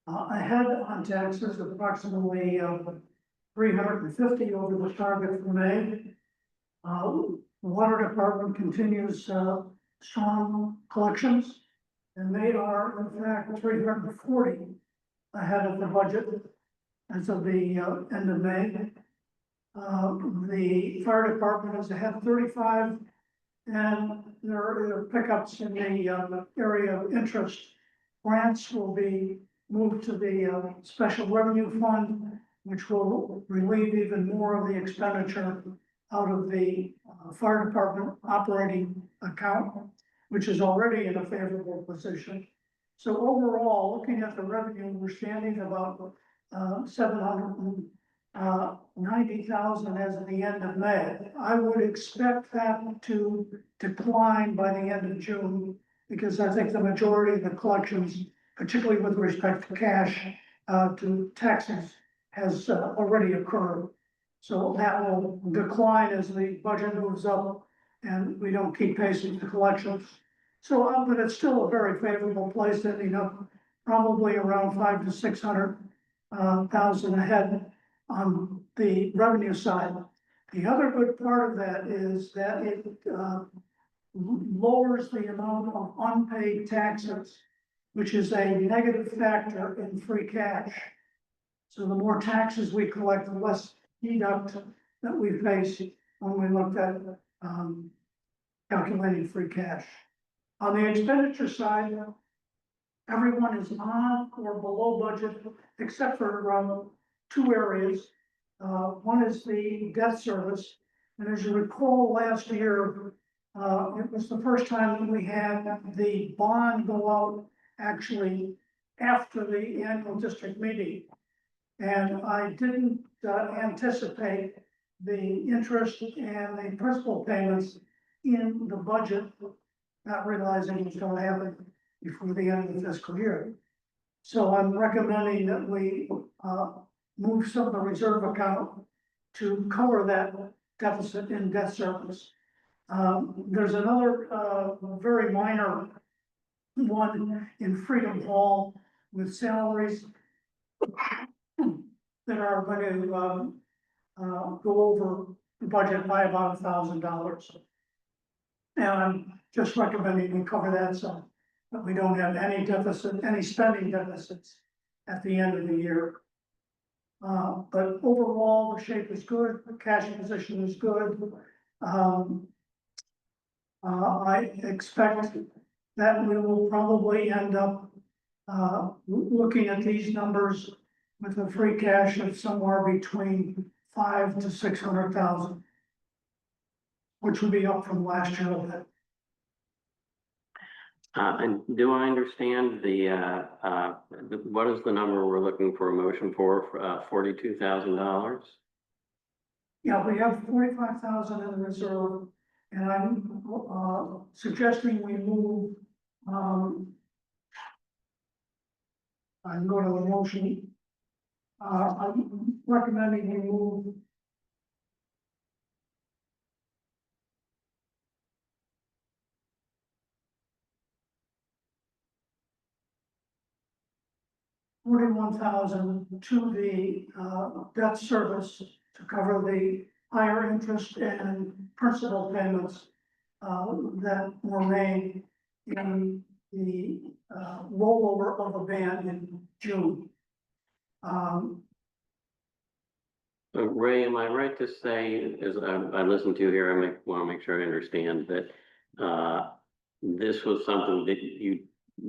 ahead on taxes, approximately 350 over the target for May. The water department continues strong collections, and they are in fact 340 ahead of the budget as of the end of May. The fire department is ahead 35, and there are pickups in the area of interest. Grants will be moved to the special revenue fund, which will relieve even more of the expenditure out of the fire department operating account, which is already in a favorable position. So overall, looking at the revenue, we're standing about 790,000 as of the end of May. I would expect that to decline by the end of June, because I think the majority of the collections, particularly with respect to cash to taxes, has already occurred. So that will decline as the budget moves up and we don't keep pace with the collections. So, but it's still a very favorable place, ending up probably around 500 to 600,000 ahead on the revenue side. The other good part of that is that it lowers the amount of unpaid taxes, which is a negative factor in free cash. So the more taxes we collect, the less deduct that we face when we looked at calculating free cash. On the expenditure side, everyone is on or below budget, except for two areas. One is the debt service. And as you recall, last year, it was the first time that we had the bond go out actually after the annual district meeting. And I didn't anticipate the interest and the principal payments in the budget, not realizing it was going to happen before the end of the fiscal year. So I'm recommending that we move some of the reserve account to cover that deficit in debt service. There's another very minor one in Freedom Hall with salaries that are going to go over the budget by about $1,000. And I'm just recommending we cover that so that we don't have any deficit, any spending deficits at the end of the year. But overall, the shape is good, the cash position is good. I expect that we will probably end up looking at these numbers with a free cash of somewhere between 500 to 600,000, which would be up from last year a bit. And do I understand what is the number we're looking for a motion for, $42,000? Yeah, we have 45,000 in the reserve, and I'm suggesting we move I can go to the motion. I'm recommending we move $41,000 to the debt service to cover the higher interest and principal payments that were made in the rollover of a ban in June. Ray, am I right to say, as I listened to here, want to make sure I understand that this was something that you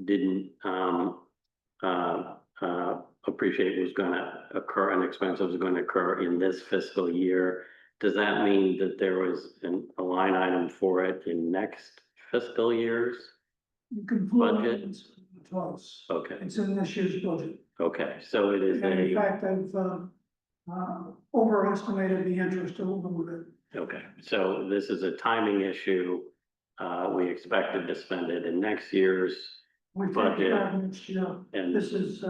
didn't appreciate was gonna occur, an expense was gonna occur in this fiscal year? Does that mean that there was a line item for it in next fiscal years? You can Budget? it's close. Okay, It's in this year's budget. okay, so it is And in a, fact, I've overestimated the interest a little bit. okay, so this is a timing issue. We expected to spend it in next year's We think budget. next year, And, this is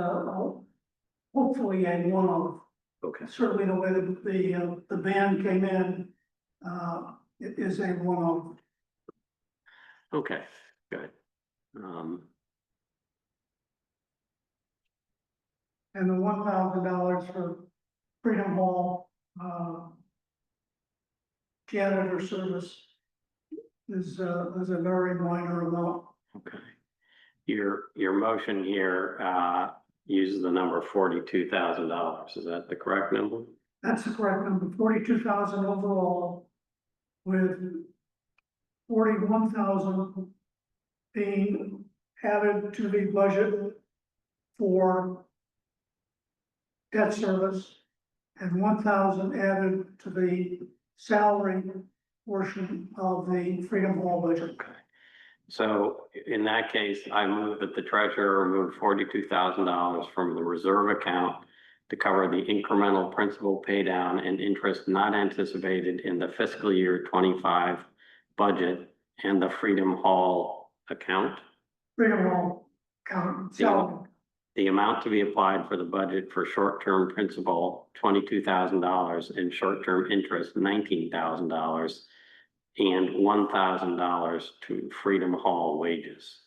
hopefully a one-off. okay, Certainly the way that the band came in, it is a one-off. okay, good. And the $1,000 for Freedom Hall, janitor service is a very minor amount. Okay. Your motion here, uses the number $42,000. Is that the correct number? That's the correct number, 42,000 overall, with 41,000 being added to the budget for debt service and 1,000 added to the salary portion of the Freedom Hall budget. Okay. So in that case, I move that the treasurer remove $42,000 from the reserve account to cover the incremental principal pay down and interest not anticipated in the fiscal year 25 budget and the Freedom Hall account. Freedom Hall account salary. The amount to be applied for the budget for short-term principal, $22,000, and short-term interest, $19,000, and $1,000 to Freedom Hall wages.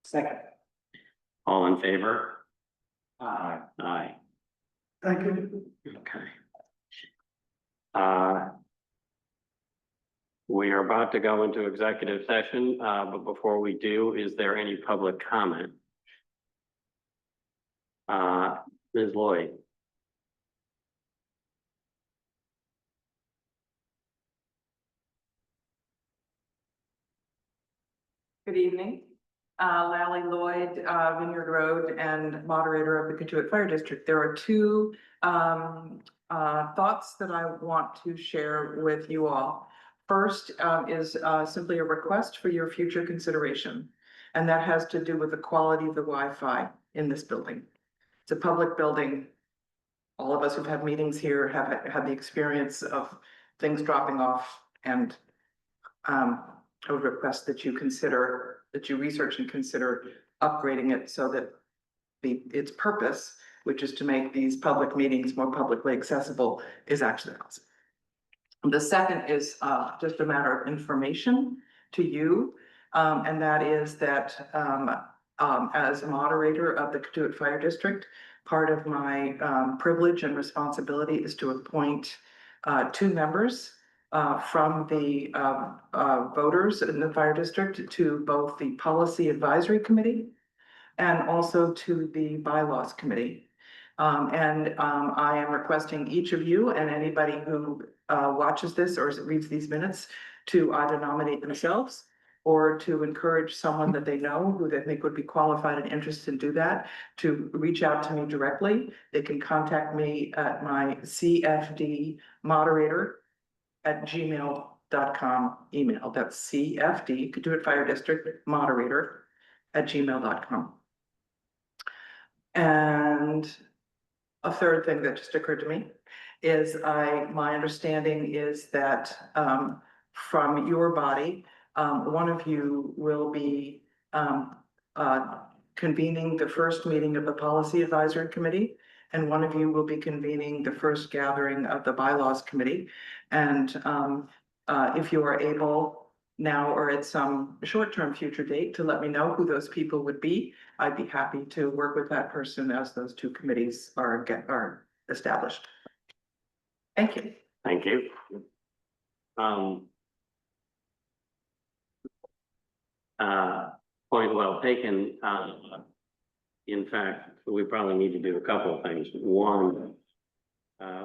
Second. All in favor? Aye. Aye. Thank you. Okay. We are about to go into executive session, but before we do, is there any public comment? Ms. Lloyd? Good evening. Lally Lloyd, Vineyard Road and moderator of the Katuitt Fire District. There are two thoughts that I want to share with you all. First is simply a request for your future consideration, and that has to do with the quality of the Wi-Fi in this building. It's a public building. All of us who've had meetings here have had the experience of things dropping off, and I would request that you research and consider upgrading it so that its purpose, which is to make these public meetings more publicly accessible, is actually awesome. The second is just a matter of information to you, and that is that as a moderator of the Katuitt Fire District, part of my privilege and responsibility is to appoint two members from the voters in the fire district to both the Policy Advisory Committee and also to the Bylaws Committee. I am requesting each of you and anybody who watches this or reads these minutes to either nominate themselves or to encourage someone that they know who they think would be qualified and interested to do that, to reach out to me directly. They can contact me at my cfdmoderator@gmail.com email. That's CFD, Katuitt Fire District moderator@gmail.com. And a third thing that just occurred to me is my understanding is that from your body, one of you will be convening the first meeting of the Policy Advisory Committee, and one of you will be convening the first gathering of the Bylaws Committee. And if you are able now or at some short-term future date to let me know who those people would be, I'd be happy to work with that person as those two committees are established. Thank you. Thank you. Point well taken. In fact, we probably need to do a couple of things. One,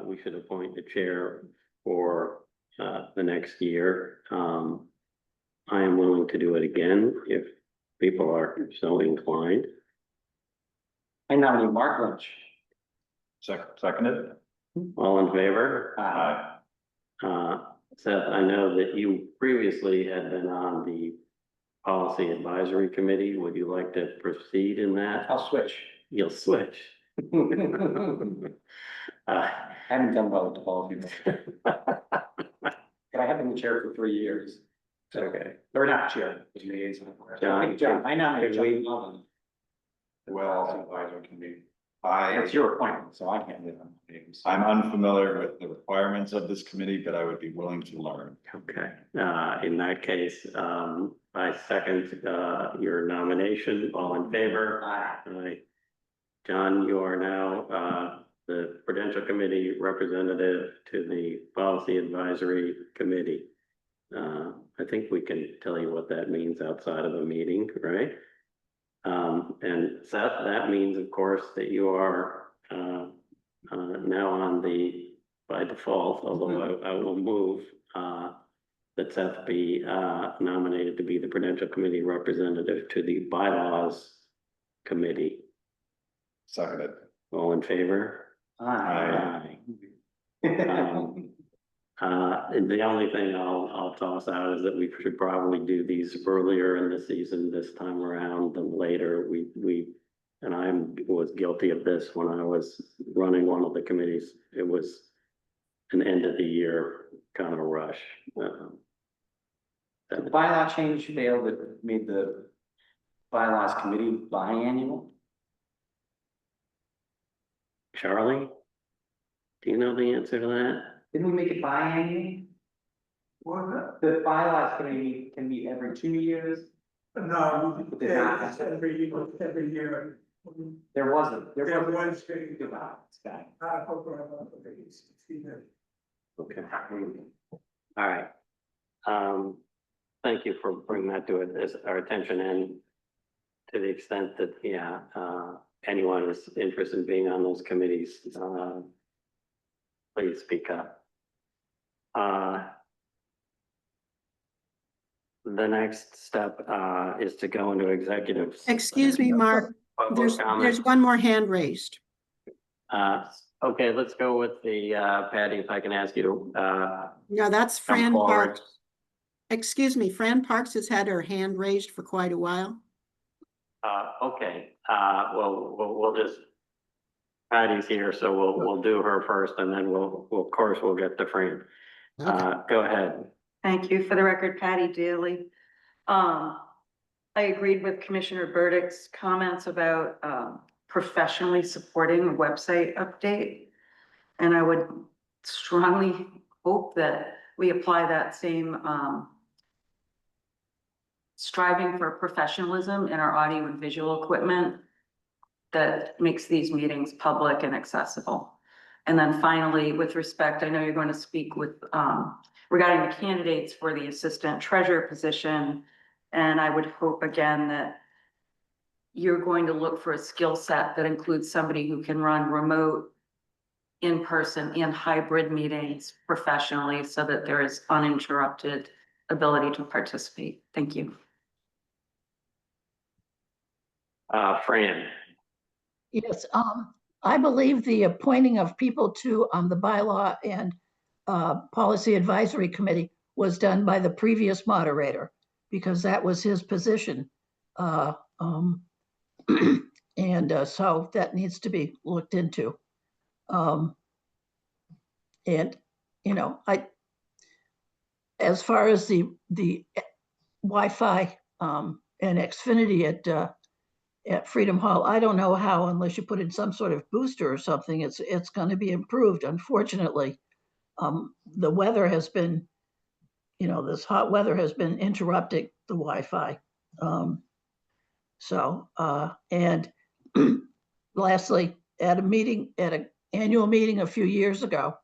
we should appoint the chair for the next year. I am willing to do it again if people are so inclined. I nominate Mark Lynch. Seconded? All in favor? Aye. Seth, I know that you previously had been on the Policy Advisory Committee. Would you like to proceed in that? I'll switch. You'll switch. I haven't done well with the policy. But I have been the chair for 3 years. So, Okay. or not chair, but liaison. John, John, I nominate can we- John Mullen. Well, Advisor can be. I, It's your appointment, so I can't live on names. I'm unfamiliar with the requirements of this committee, but I would be willing to learn. Okay, in that case, I second, your nomination. All in favor? Aye. John, you are now, the Prudential Committee representative to the Policy Advisory Committee. I think we can tell you what that means outside of a meeting, right? And Seth, that means, of course, that you are, now on the, by default, although I will move, that Seth be, nominated to be the Prudential Committee representative to the Bylaws Committee. Seconded. All in favor? Aye. The only thing I'll toss out is that we should probably do these earlier in the season this time around than later. And I was guilty of this when I was running one of the committees. It was an end of the year kind of rush. The bylaw change failed that made the bylaws committee biannual. Charlie, do you know the answer to that? Didn't we make it biannual? The bylaws committee can meet every 2 years. No, But they're not. it's every year. There wasn't. There wasn't. was Okay. All right. Thank you for bringing that to our attention, and to the extent that, yeah, anyone is interested in being on those committees, please speak up. The next step, is to go into executive. Excuse me, Mark, Public there's comment. one more hand raised. Okay, let's go with the, Patty, if I can ask you to, No, that's come Fran forward. Parks. Excuse me, Fran Parks has had her hand raised for quite a while. Okay, well, we'll just, Patty's here, so we'll do her first, and then of course, we'll get to Fran. Go ahead. Thank you. For the record, Patty Daly. I agreed with Commissioner Burdick's comments about professionally supporting a website update. And I would strongly hope that we apply that same striving for professionalism in our audio and visual equipment that makes these meetings public and accessible. And then finally, with respect, I know you're going to speak with regarding the candidates for the assistant treasurer position. And I would hope again that you're going to look for a skill set that includes somebody who can run remote, in-person and hybrid meetings professionally so that there is uninterrupted ability to participate. Thank you. Fran. Yes, I believe the appointing of people to the bylaw and policy advisory committee was done by the previous moderator because that was his position. And so that needs to be looked into. And, you know, as far as the Wi-Fi and Xfinity at Freedom Hall. I don't know how, unless you put in some sort of booster or something, it's going to be improved. Unfortunately, the weather has been, this hot weather has been interrupting the Wi-Fi. And lastly, at an annual meeting a few years ago,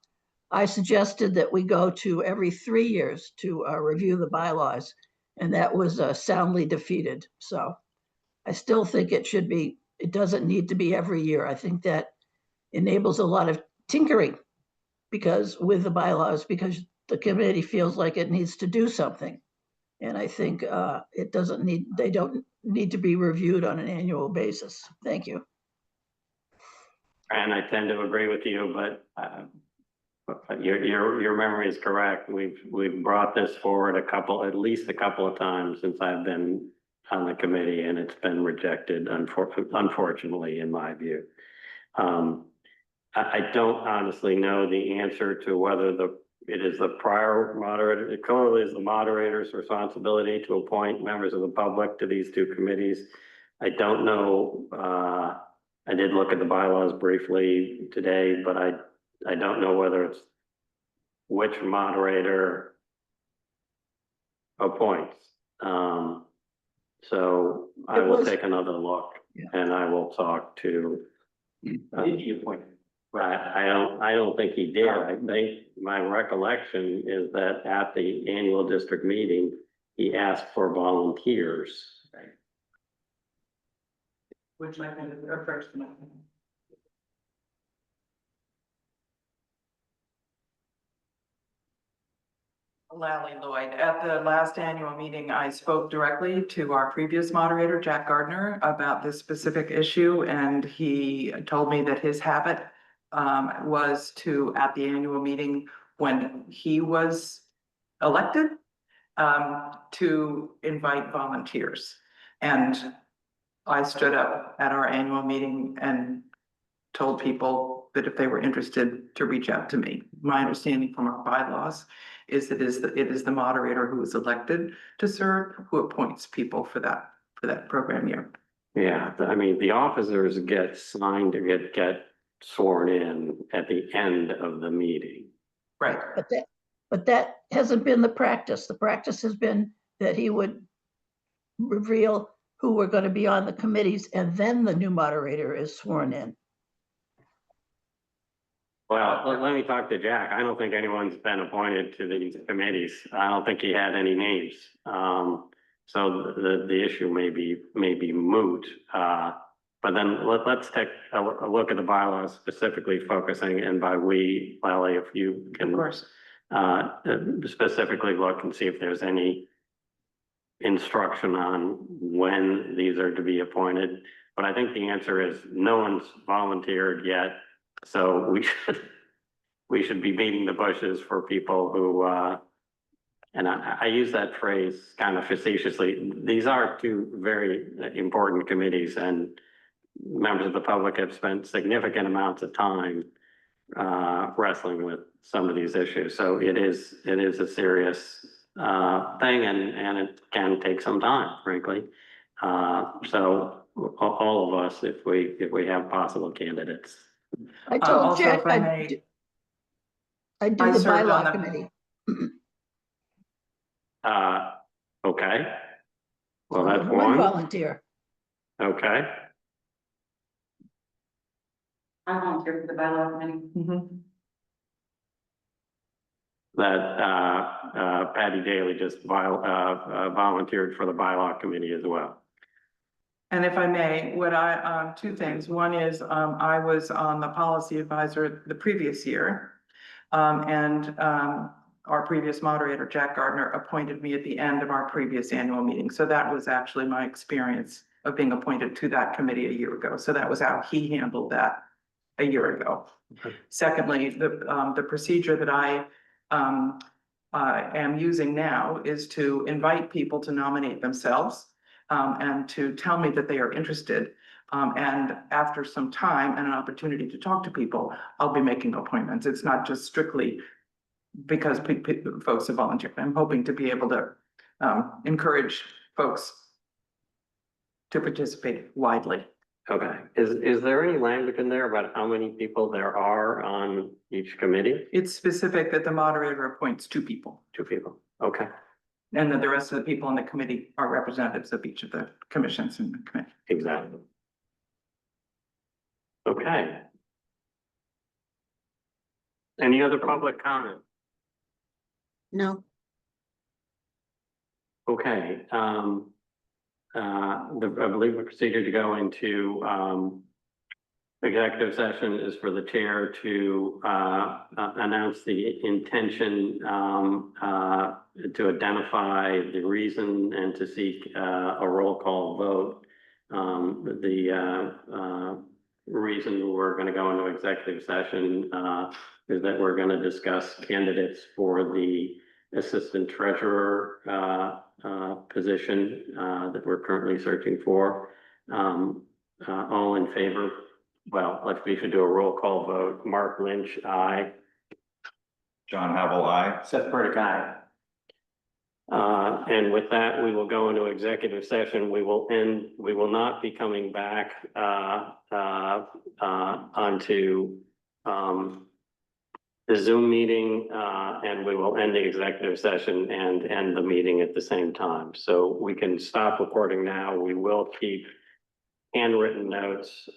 I suggested that we go to every 3 years to review the bylaws, and that was soundly defeated. So I still think it doesn't need to be every year. I think that enables a lot of tinkering with the bylaws, because the committee feels like it needs to do something. And I think they don't need to be reviewed on an annual basis. Thank you. And I tend to agree with you, but your memory is correct. We've brought this forward at least a couple of times since I've been on the committee, and it's been rejected, unfortunately, in my view. I don't honestly know the answer to whether it is the prior moderator. It clearly is the moderator's responsibility to appoint members of the public to these two committees. I don't know. I did look at the bylaws briefly today, but I don't know whether it's which moderator appoints. So I will take another look, and I will talk to. Did he appoint? I don't think he did. I think my recollection is that at the annual district meeting, he asked for volunteers. Which might be the first one. Lally Lloyd, at the last annual meeting, I spoke directly to our previous moderator, Jack Gardner, about this specific issue, and he told me that his habit was to, at the annual meeting when he was elected, to invite volunteers. And I stood up at our annual meeting and told people that if they were interested to reach out to me. My understanding from our bylaws is that it is the moderator who is elected to serve who appoints people for that program year. Yeah, I mean, the officers get signed to get sworn in at the end of the meeting. Right. But that hasn't been the practice. The practice has been that he would reveal who were going to be on the committees, and then the new moderator is sworn in. Well, let me talk to Jack. I don't think anyone's been appointed to these committees. I don't think he had any names. So the issue may be moot. But then let's take a look at the bylaws, specifically focusing, and by we, Lally, if you can. Of course. Specifically look and see if there's any instruction on when these are to be appointed. But I think the answer is no one's volunteered yet. So we should be beating the bushes for people who, and I use that phrase kind of facetiously. These are two very important committees, and members of the public have spent significant amounts of time wrestling with some of these issues. So it is a serious thing, and it can take some time, frankly. So all of us, if we have possible candidates. I told Also, Jack if I may, I'd do I the served on bylaw the- committee. Okay. Well, So that's one one. volunteer. Okay. I volunteer for the bylaw committee. Mhm. That Patty Daly just volunteered for the bylaw committee as well. And if I may, two things. One is, I was on the policy advisor the previous year. Our previous moderator, Jack Gardner, appointed me at the end of our previous annual meeting. So that was actually my experience of being appointed to that committee a year ago. So that was how he handled that a year ago. Okay. Secondly, the procedure that I am using now is to invite people to nominate themselves and to tell me that they are interested. And after some time and an opportunity to talk to people, I'll be making appointments. It's not just strictly because folks have volunteered. I'm hoping to be able to encourage folks to participate widely. Okay, is there any language in there about how many people there are on each committee? It's specific that the moderator appoints 2 people, 2 people, okay, and that the rest of the people on the committee are representatives of each of the commissions in the committee. exactly. Okay. Any other public comment? No, Okay, I believe the procedure to go into, executive session is for the chair to, announce the intention, to identify the reason and to seek, a roll call vote. The reason we're gonna go into executive session, is that we're gonna discuss candidates for the assistant treasurer, position, that we're currently searching for. All in favor? Well, we should do a roll call vote. Mark Lynch, aye. John Havel, aye. Seth Burdick, aye. And with that, we will go into executive session. We will not be coming back, onto, the Zoom meeting, and we will end the executive session and end the meeting at the same time. So we can stop recording now. We will keep handwritten notes,